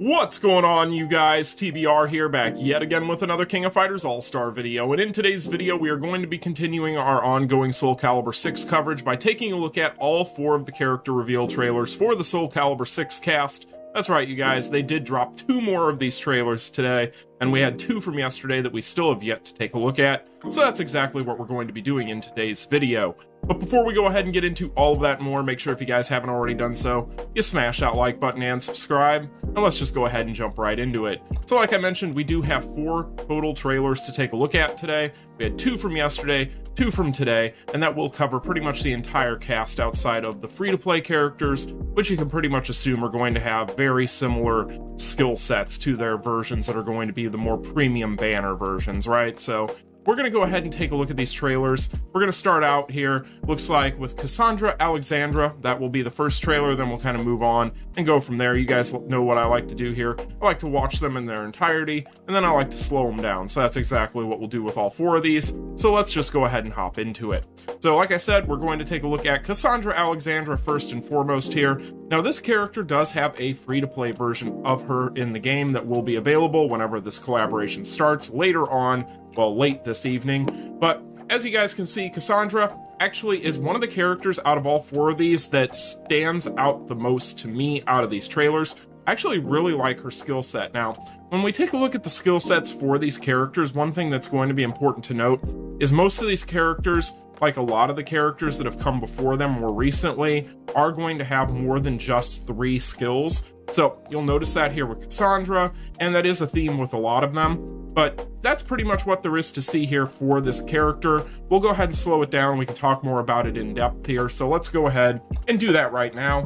What's going on, you guys? TBR here, back yet again with another King of Fighters All-Star video, and in today's video we are going to be continuing our ongoing Soulcalibur 6 coverage by taking a look at all 4 of the character reveal trailers for the Soulcalibur 6 cast. That's right, you guys, they did drop 2 more of these trailers today, and we had 2 from yesterday that we still have yet to take a look at, so that's exactly what we're going to be doing in today's video. But before we go ahead and get into all of that and more, make sure if you guys haven't already done so, you smash that like button and subscribe, and let's just go ahead and jump right into it. So like I mentioned, we do have 4 total trailers to take a look at today. We had 2 from yesterday, 2 from today, and that will cover pretty much the entire cast outside of the free-to-play characters, which you can pretty much assume are going to have very similar skill sets to their versions that are going to be the more premium banner versions, right? So we're going to go ahead and take a look at these trailers. We're going to start out here, looks like, with Cassandra Alexandra. That will be the first trailer, then we'll kind of move on and go from there. You guys know what I like to do here. I like to watch them in their entirety, and then I like to slow them down. So that's exactly what we'll do with all 4 of these. So let's just go ahead and hop into it. So like I said, we're going to take a look at Cassandra Alexandra first and foremost here. Now this character does have a free-to-play version of her in the game that will be available whenever this collaboration starts later on, well, late this evening. But as you guys can see, Cassandra actually is one of the characters out of all 4 of these that stands out the most to me out of these trailers. I actually really like her skill set. Now, when we take a look at the skill sets for these characters, one thing that's going to be important to note is most of these characters, like a lot of the characters that have come before them more recently, are going to have more than just 3 skills. So you'll notice that here with Cassandra, and that is a theme with a lot of them. But that's pretty much what there is to see here for this character. We'll go ahead and slow it down. We can talk more about it in depth here. So let's go ahead and do that right now.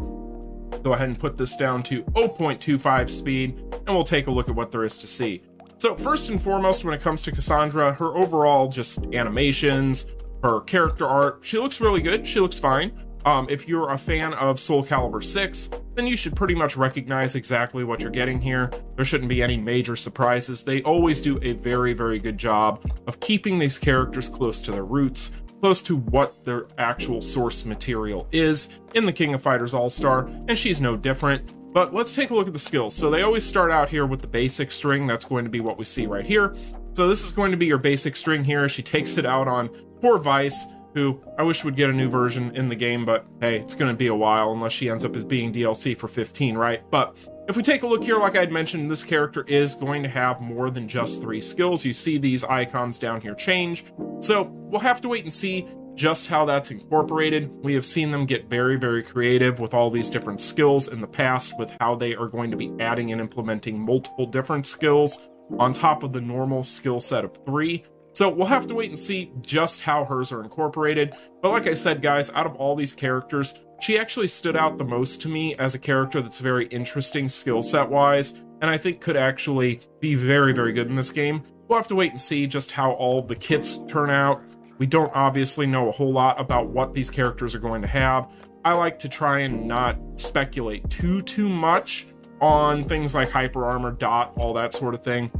Go ahead and put this down to 0.25 speed, and we'll take a look at what there is to see. So first and foremost, when it comes to Cassandra, her overall just animations, her character art, she looks really good. She looks fine. If you're a fan of Soulcalibur 6, then you should pretty much recognize exactly what you're getting here. There shouldn't be any major surprises. They always do a very, very good job of keeping these characters close to their roots, close to what their actual source material is in the King of Fighters All-Star, and she's no different. But let's take a look at the skills. So they always start out here with the basic string. That's going to be what we see right here. So this is going to be your basic string here. She takes it out on poor Vice, who I wish would get a new version in the game, but hey, it's going to be a while unless she ends up as being DLC for 15, right? But if we take a look here, like I'd mentioned, this character is going to have more than just 3 skills. You see these icons down here change. So we'll have to wait and see just how that's incorporated. We have seen them get very, very creative with all these different skills in the past with how they are going to be adding and implementing multiple different skills on top of the normal skill set of 3. So we'll have to wait and see just how hers are incorporated. But like I said, guys, out of all these characters, she actually stood out the most to me as a character that's very interesting skill set wise, and I think could actually be very, very good in this game. We'll have to wait and see just how all of the kits turn out. We don't obviously know a whole lot about what these characters are going to have. I like to try and not speculate too much on things like hyper armor, dot, all that sort of thing,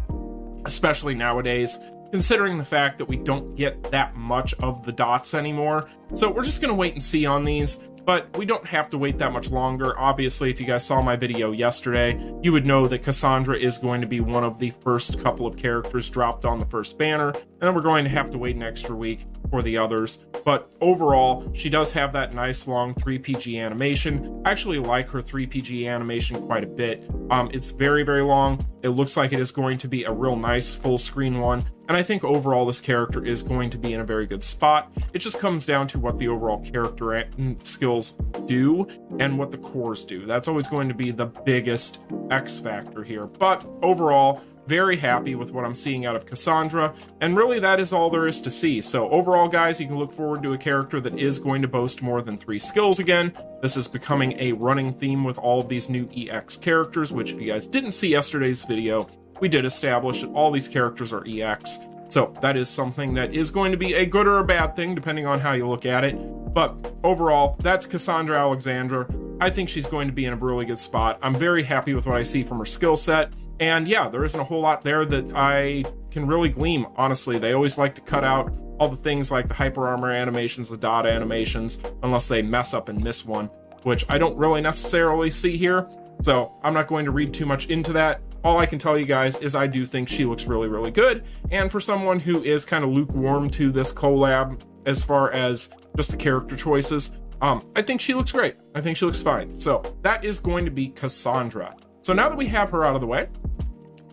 especially nowadays, considering the fact that we don't get that much of the dots anymore. So we're just going to wait and see on these, but we don't have to wait that much longer. Obviously, if you guys saw my video yesterday, you would know that Cassandra is going to be one of the first couple of characters dropped on the first banner, and then we're going to have to wait an extra week for the others. But overall, she does have that nice long 3PG animation. I actually like her 3PG animation quite a bit. It's very, very long. It looks like it is going to be a real nice full screen one, and I think overall this character is going to be in a very good spot. It just comes down to what the overall character skills do and what the cores do. That's always going to be the biggest X factor here. But overall, very happy with what I'm seeing out of Cassandra, and really that is all there is to see. So overall, guys, you can look forward to a character that is going to boast more than 3 skills again. This is becoming a running theme with all of these new EX characters, which if you guys didn't see yesterday's video, we did establish that all these characters are EX. So that is something that is going to be a good or a bad thing, depending on how you look at it. But overall, that's Cassandra Alexandra. I think she's going to be in a really good spot. I'm very happy with what I see from her skill set. And yeah, there isn't a whole lot there that I can really glean, honestly. They always like to cut out all the things like the hyper armor animations, the dot animations, unless they mess up and miss one, which I don't really necessarily see here. So I'm not going to read too much into that. All I can tell you guys is I do think she looks really, really good. And for someone who is kind of lukewarm to this collab as far as just the character choices, I think she looks great. I think she looks fine. So that is going to be Cassandra. So now that we have her out of the way,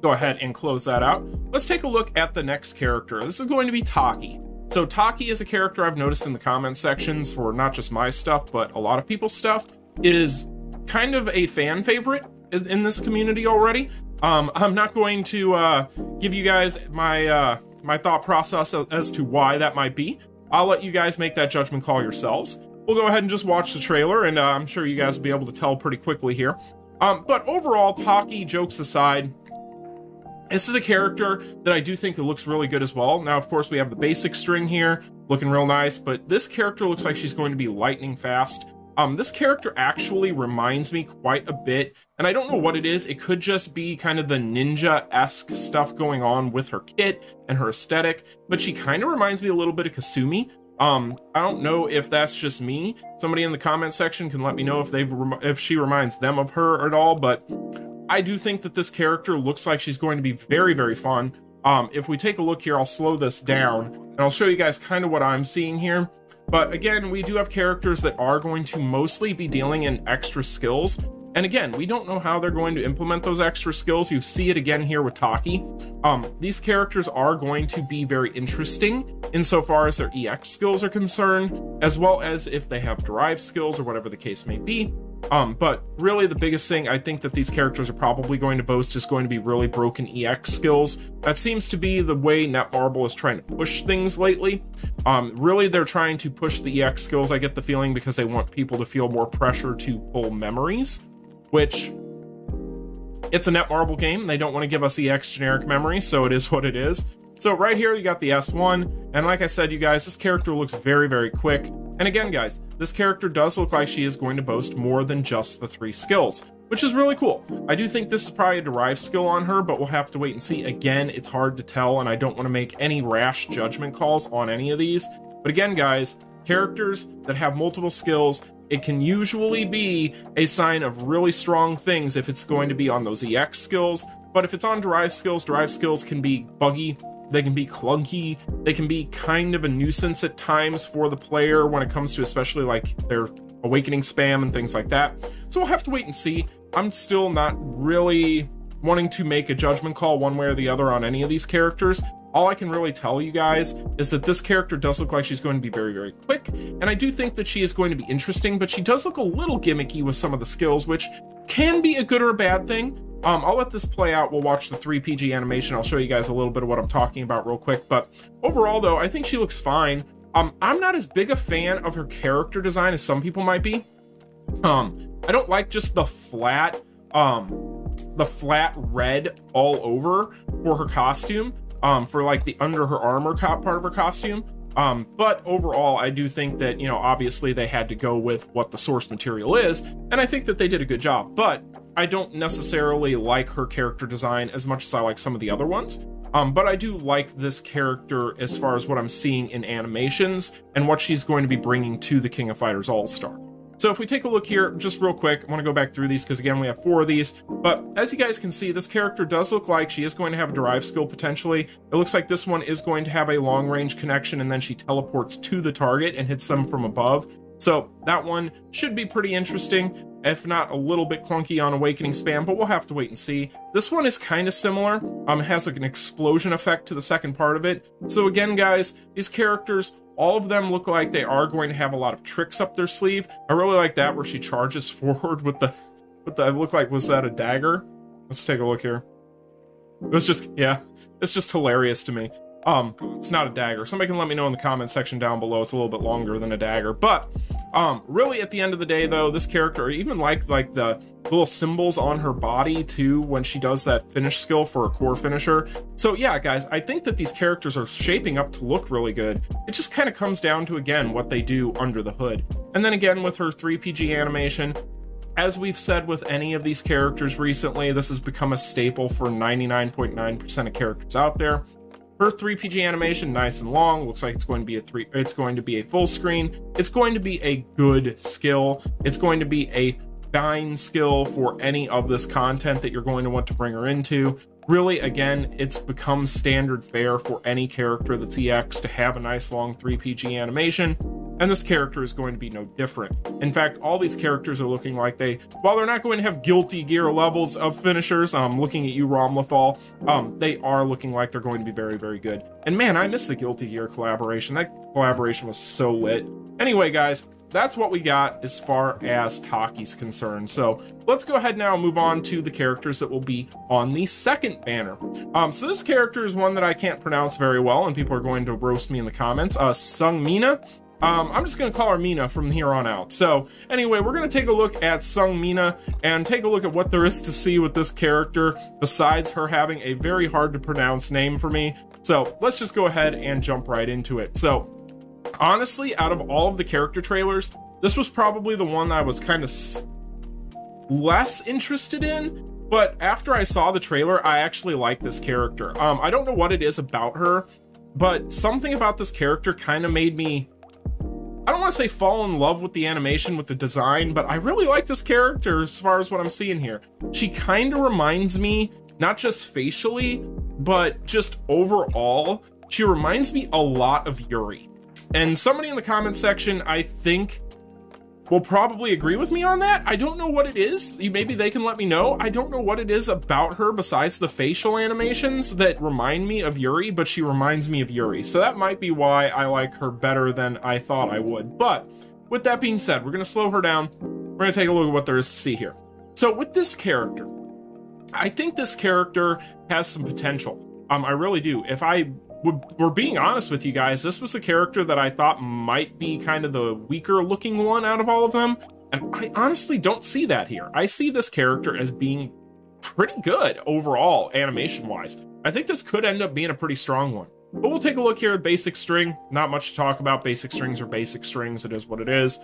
go ahead and close that out. Let's take a look at the next character. This is going to be Taki. So Taki is a character I've noticed in the comment sections for not just my stuff, but a lot of people's stuff, is kind of a fan favorite in this community already. I'm not going to give you guys my my thought process as to why that might be. I'll let you guys make that judgment call yourselves. We'll go ahead and just watch the trailer, and I'm sure you guys will be able to tell pretty quickly here. But overall, Taki, jokes aside, this is a character that I do think it looks really good as well. Now, of course, we have the basic string here, looking real nice, but this character looks like she's going to be lightning fast. This character actually reminds me quite a bit, and I don't know what it is. It could just be kind of the ninja-esque stuff going on with her kit and her aesthetic, but she kind of reminds me a little bit of Kasumi. I don't know if that's just me. Somebody in the comment section can let me know if she reminds them of her at all, but I do think that this character looks like she's going to be very, very fun. If we take a look here, I'll slow this down, and I'll show you guys kind of what I'm seeing here. But again, we do have characters that are going to mostly be dealing in extra skills. And again, we don't know how they're going to implement those extra skills. You see it again here with Taki. These characters are going to be very interesting insofar as their EX skills are concerned, as well as if they have derived skills or whatever the case may be. But really the biggest thing I think that these characters are probably going to boast is going to be really broken EX skills. That seems to be the way Netmarble is trying to push things lately. Really, they're trying to push the EX skills, I get the feeling, because they want people to feel more pressure to pull memories, which it's a Netmarble game. They don't want to give us EX generic memory, so it is what it is. So right here, you got the S1, and like I said, you guys, this character looks very, very quick. And again, guys, this character does look like she is going to boast more than just the 3 skills, which is really cool. I do think this is probably a derived skill on her, but we'll have to wait and see. Again, it's hard to tell, and I don't want to make any rash judgment calls on any of these. But again, guys, characters that have multiple skills, it can usually be a sign of really strong things if it's going to be on those EX skills. But if it's on derived skills can be buggy. They can be clunky. They can be kind of a nuisance at times for the player when it comes to especially like their awakening spam and things like that. So we'll have to wait and see. I'm still not really wanting to make a judgment call one way or the other on any of these characters. All I can really tell you guys is that this character does look like she's going to be very, very quick. And I do think that she is going to be interesting, but she does look a little gimmicky with some of the skills, which can be a good or a bad thing. I'll let this play out. We'll watch the 3PG animation. I'll show you guys a little bit of what I'm talking about real quick. But overall, though, I think she looks fine. I'm not as big a fan of her character design as some people might be. I don't like just the flat red all over for her costume, for like the under her armor part of her costume. But overall, I do think that, you know, obviously they had to go with what the source material is, and I think that they did a good job. But I don't necessarily like her character design as much as I like some of the other ones. But I do like this character as far as what I'm seeing in animations and what she's going to be bringing to the King of Fighters All-Star. So if we take a look here, just real quick, I want to go back through these because, again, we have 4 of these. But as you guys can see, this character does look like she is going to have a derived skill potentially. It looks like this one is going to have a long-range connection, and then she teleports to the target and hits them from above. So that one should be pretty interesting, if not a little bit clunky on awakening spam, but we'll have to wait and see. This one is kind of similar. It has like an explosion effect to the second part of it. So again, guys, these characters, all of them look like they are going to have a lot of tricks up their sleeve. I really like that where she charges forward with the look like, was that a dagger? Let's take a look here. It was just, yeah, it's just hilarious to me. It's not a dagger. Somebody can let me know in the comment section down below. It's a little bit longer than a dagger, but really at the end of the day, though, this character, even like the little symbols on her body too when she does that finish skill for a core finisher. So yeah, guys, I think that these characters are shaping up to look really good. It just kind of comes down to, again, what they do under the hood. And then again, with her 3PG animation, as we've said with any of these characters recently, this has become a staple for 99.9% of characters out there. Her 3PG animation, nice and long, looks like it's going to be a full screen. It's going to be a good skill. It's going to be a bind skill for any of this content that you're going to want to bring her into. Really, again, it's become standard fare for any character that's EX to have a nice long 3PG animation, and this character is going to be no different. In fact, all these characters are looking like while they're not going to have Guilty Gear levels of finishers, looking at you, Romlethal, they are looking like they're going to be very, very good. And man, I miss the Guilty Gear collaboration. That collaboration was so lit. Anyway, guys, that's what we got as far as Taki's concerned. So let's go ahead now and move on to the characters that will be on the second banner. So this character is one that I can't pronounce very well, and people are going to roast me in the comments. Sung Mina. I'm just going to call her Mina from here on out. So anyway, we're going to take a look at Sung Mina and take a look at what there is to see with this character besides her having a very hard to pronounce name for me. So let's just go ahead and jump right into it. So honestly, out of all of the character trailers, this was probably the one I was kind of less interested in, but after I saw the trailer, I actually like this character. I don't know what it is about her, but something about this character kind of made me, I don't want to say fall in love with the animation, with the design, but I really like this character as far as what I'm seeing here. She kind of reminds me, not just facially, but just overall, she reminds me a lot of Yuri. And somebody in the comments section, I think, will probably agree with me on that. I don't know what it is. Maybe they can let me know. I don't know what it is about her besides the facial animations that remind me of Yuri, but she reminds me of Yuri. So that might be why I like her better than I thought I would. But with that being said, we're going to slow her down. We're going to take a look at what there is to see here. So with this character, I think this character has some potential. I really do. If we're being honest with you guys, this was a character that I thought might be kind of the weaker looking one out of all of them, and I honestly don't see that here. I see this character as being pretty good overall animation wise. I think this could end up being a pretty strong one, but we'll take a look here at basic string. Not much to talk about. Basic strings are basic strings. It is what it is.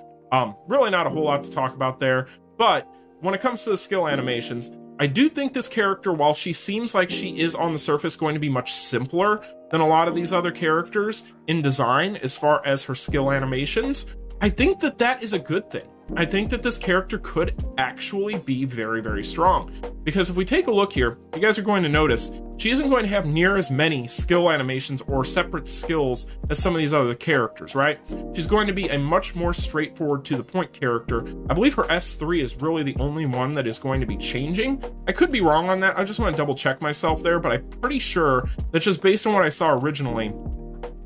Really not a whole lot to talk about there, but when it comes to the skill animations, I do think this character, while she seems like she is on the surface going to be much simpler than a lot of these other characters in design as far as her skill animations, I think that that is a good thing. I think that this character could actually be very, very strong. Because if we take a look here, you guys are going to notice she isn't going to have near as many skill animations or separate skills as some of these other characters, right? She's going to be a much more straightforward to the point character. I believe her S3 is really the only one that is going to be changing. I could be wrong on that. I just want to double check myself there, but I'm pretty sure that just based on what I saw originally,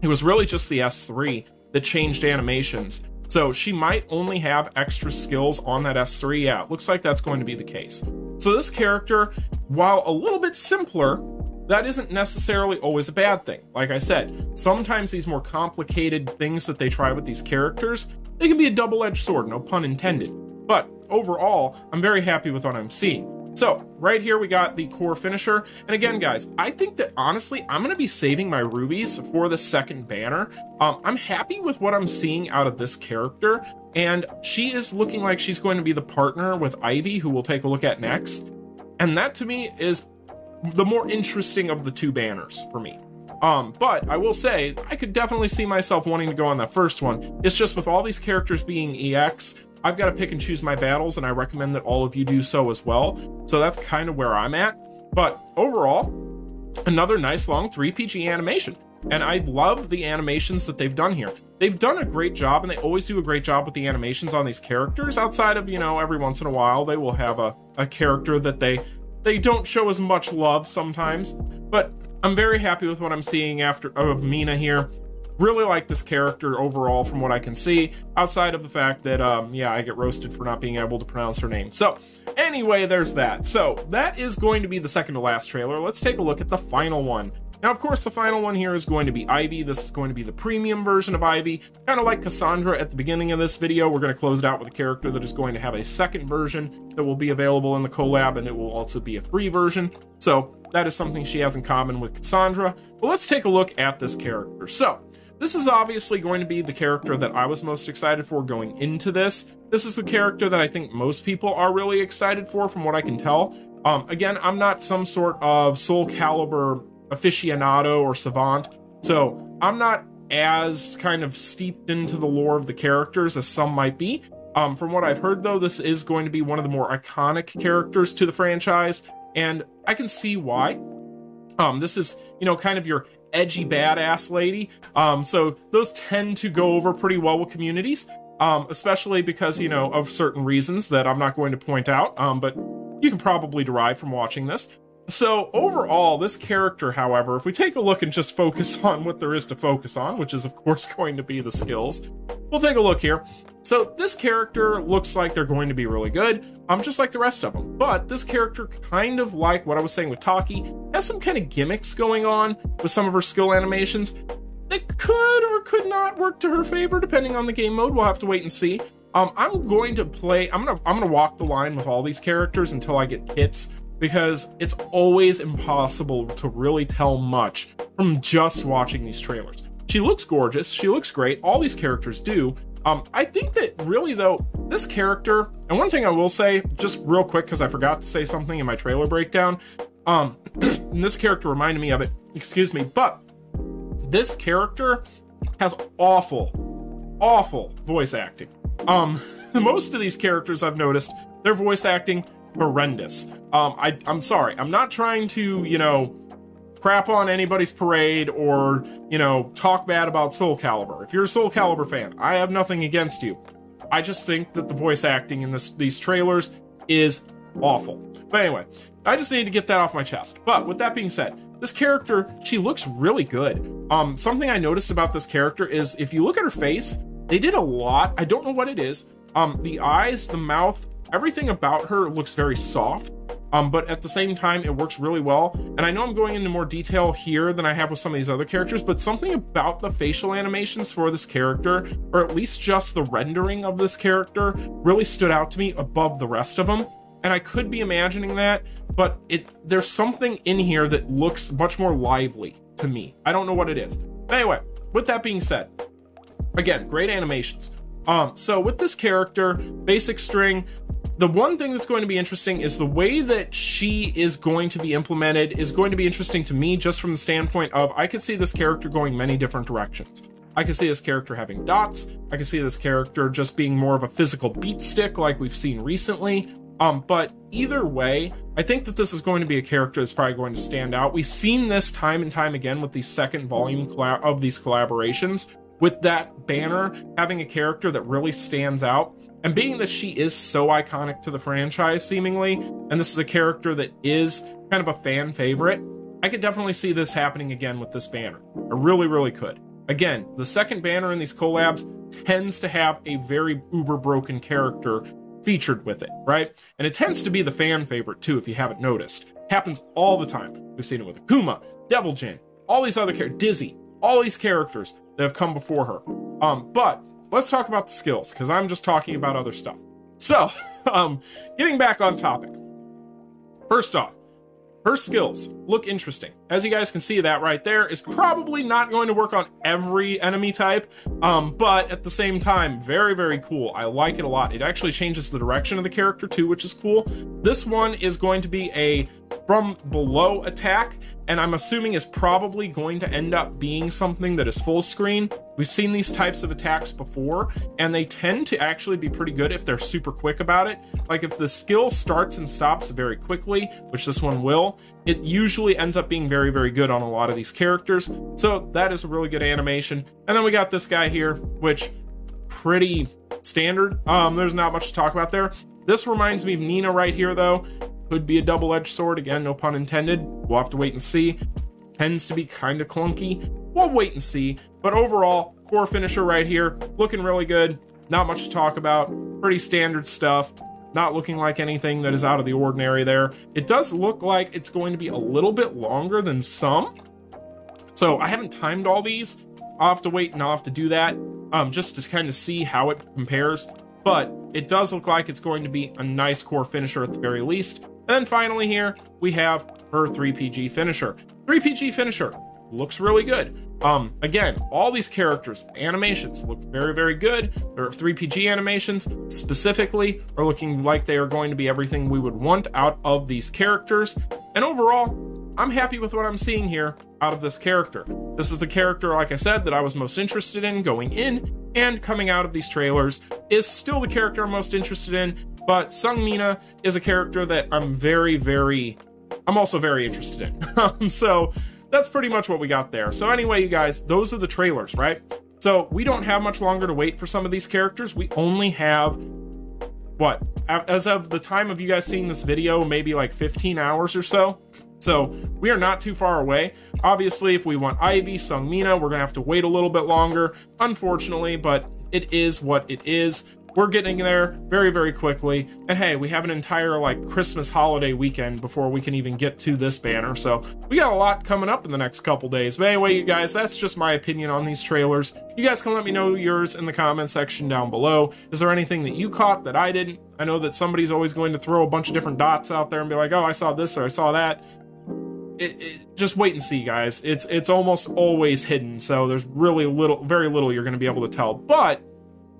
it was really just the S3 that changed animations. So she might only have extra skills on that S3. Yeah, it looks like that's going to be the case. So this character, while a little bit simpler, that isn't necessarily always a bad thing. Like I said, sometimes these more complicated things that they try with these characters, they can be a double-edged sword, no pun intended. But overall, I'm very happy with what I'm seeing. So right here we got the core finisher, and again guys, I think that honestly I'm going to be saving my rubies for the second banner. I'm happy with what I'm seeing out of this character, and she is looking like she's going to be the partner with Ivy, who we'll take a look at next, and that to me is the more interesting of the two banners for me. But I will say I could definitely see myself wanting to go on that first one. It's just with all these characters being EX, I've got to pick and choose my battles, and I recommend that all of you do so as well. So that's kind of where I'm at. But overall, another nice long 3PG animation. And I love the animations that they've done here. They've done a great job, and they always do a great job with the animations on these characters. Outside of, you know, every once in a while, they will have a character that they don't show as much love sometimes. But I'm very happy with what I'm seeing of Mina here. Really like this character overall from what I can see, outside of the fact that, yeah, I get roasted for not being able to pronounce her name. So anyway, there's that. So that is going to be the second to last trailer. Let's take a look at the final one. Now, of course, the final one here is going to be Ivy. This is going to be the premium version of Ivy. Kind of like Cassandra at the beginning of this video, we're going to close it out with a character that is going to have a second version that will be available in the collab, and it will also be a free version. So that is something she has in common with Cassandra. But let's take a look at this character. So this is obviously going to be the character that I was most excited for going into this. This is the character that I think most people are really excited for, from what I can tell. Again, I'm not some sort of Soulcalibur aficionado or savant, so I'm not as kind of steeped into the lore of the characters as some might be. From what I've heard, though, this is going to be one of the more iconic characters to the franchise, and I can see why. This is, you know, kind of your edgy badass lady. So those tend to go over pretty well with communities, especially because, you know, of certain reasons that I'm not going to point out, but you can probably derive from watching this. So overall, this character, however, if we take a look and just focus on what there is to focus on, which is of course going to be the skills, we'll take a look here. So this character looks like they're going to be really good, just like the rest of them. But this character, kind of like what I was saying with Taki, has some kind of gimmicks going on with some of her skill animations that could or could not work to her favor, depending on the game mode. We'll have to wait and see. I'm going to play. I'm gonna walk the line with all these characters until I get hits, because it's always impossible to really tell much from just watching these trailers. She looks gorgeous. She looks great. All these characters do. I think that really, though, this character, and one thing I will say, just real quick, because I forgot to say something in my trailer breakdown, and this character reminded me of it, excuse me, but this character has awful voice acting. Most of these characters I've noticed, their voice acting horrendous. I'm sorry, I'm not trying to, you know, crap on anybody's parade or, you know, talk bad about Soulcalibur. If you're a Soulcalibur fan, I have nothing against you. I just think that the voice acting in these trailers is awful. But anyway, I just need to get that off my chest. But with that being said, this character, she looks really good. Something I noticed about this character is if you look at her face, they did a lot. I don't know what it is. The eyes, the mouth, everything about her looks very soft. But at the same time, it works really well. And I know I'm going into more detail here than I have with some of these other characters, but something about the facial animations for this character, or at least just the rendering of this character, really stood out to me above the rest of them. And I could be imagining that, but there's something in here that looks much more lively to me. I don't know what it is. But anyway, with that being said, again, great animations. So with this character, basic string, the one thing that's going to be interesting is the way that she is going to be implemented is going to be interesting to me, just from the standpoint of, I could see this character going many different directions. I could see this character having dots. I could see this character just being more of a physical beat stick like we've seen recently. But either way, I think that this is going to be a character that's probably going to stand out. We've seen this time and time again with the second volume of these collaborations, with that banner having a character that really stands out. And being that she is so iconic to the franchise, seemingly, and this is a character that is kind of a fan favorite, I could definitely see this happening again with this banner. I really could. Again, the second banner in these collabs tends to have a very uber broken character featured with it, right? And it tends to be the fan favorite too, if you haven't noticed. Happens all the time. We've seen it with Akuma, Devil Jin, all these other characters, Dizzy, all these characters that have come before her. But let's talk about the skills, because I'm just talking about other stuff. So, getting back on topic. First off, her skills look interesting. As you guys can see, that right there is probably not going to work on every enemy type, but at the same time, very cool. I like it a lot. It actually changes the direction of the character too, which is cool. This one is going to be a from below attack, and I'm assuming is probably going to end up being something that is full screen. We've seen these types of attacks before, and they tend to actually be pretty good if they're super quick about it. Like if the skill starts and stops very quickly, which this one will, it usually ends up being very good on a lot of these characters. So that is a really good animation. And then we got this guy here, which pretty standard. There's not much to talk about there. This reminds me of Nina right here, though. Could be a double-edged sword, again, no pun intended. We'll have to wait and see. Tends to be kind of clunky. We'll wait and see. But overall, core finisher right here, looking really good. Not much to talk about. Pretty standard stuff. Not looking like anything that is out of the ordinary there. It does look like it's going to be a little bit longer than some. So I haven't timed all these. I'll have to wait and I'll have to do that just to kind of see how it compares. But it does look like it's going to be a nice core finisher at the very least. And then finally here, we have her 3PG finisher. 3PG finisher looks really good. Again, all these characters, animations look very good. Their 3PG animations specifically are looking like they are going to be everything we would want out of these characters. And overall, I'm happy with what I'm seeing here out of this character. This is the character, like I said, that I was most interested in going in, and coming out of these trailers is still the character I'm most interested in, but Seungmina is a character that I'm also very interested in. So that's pretty much what we got there. So anyway, you guys, those are the trailers, right? So we don't have much longer to wait for some of these characters. We only have, what, as of the time of you guys seeing this video, maybe like 15 hours or so. So we are not too far away. Obviously, if we want Ivy, Seungmina, we're gonna have to wait a little bit longer, unfortunately, but it is what it is. We're getting there very, very quickly. And hey, we have an entire like Christmas holiday weekend before we can even get to this banner. So we got a lot coming up in the next couple days. But anyway, you guys, that's just my opinion on these trailers. You guys can let me know yours in the comment section down below. Is there anything that you caught that I didn't? I know that somebody's always going to throw a bunch of different dots out there and be like, oh, I saw this or I saw that. Just wait and see, guys. It's almost always hidden. So there's really very little you're going to be able to tell. But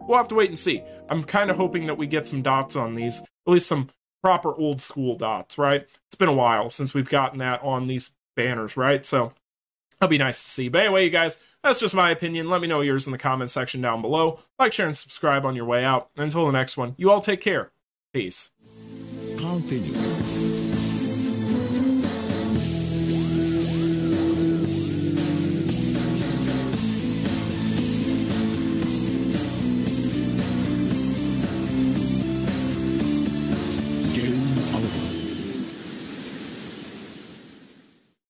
we'll have to wait and see. I'm kind of hoping that we get some dots on these, at least some proper old school dots, right? It's been a while since we've gotten that on these banners, right? So that'll be nice to see. But anyway, you guys, that's just my opinion. Let me know yours in the comment section down below. Like, share, and subscribe on your way out. Until the next one, you all take care. Peace. Continue.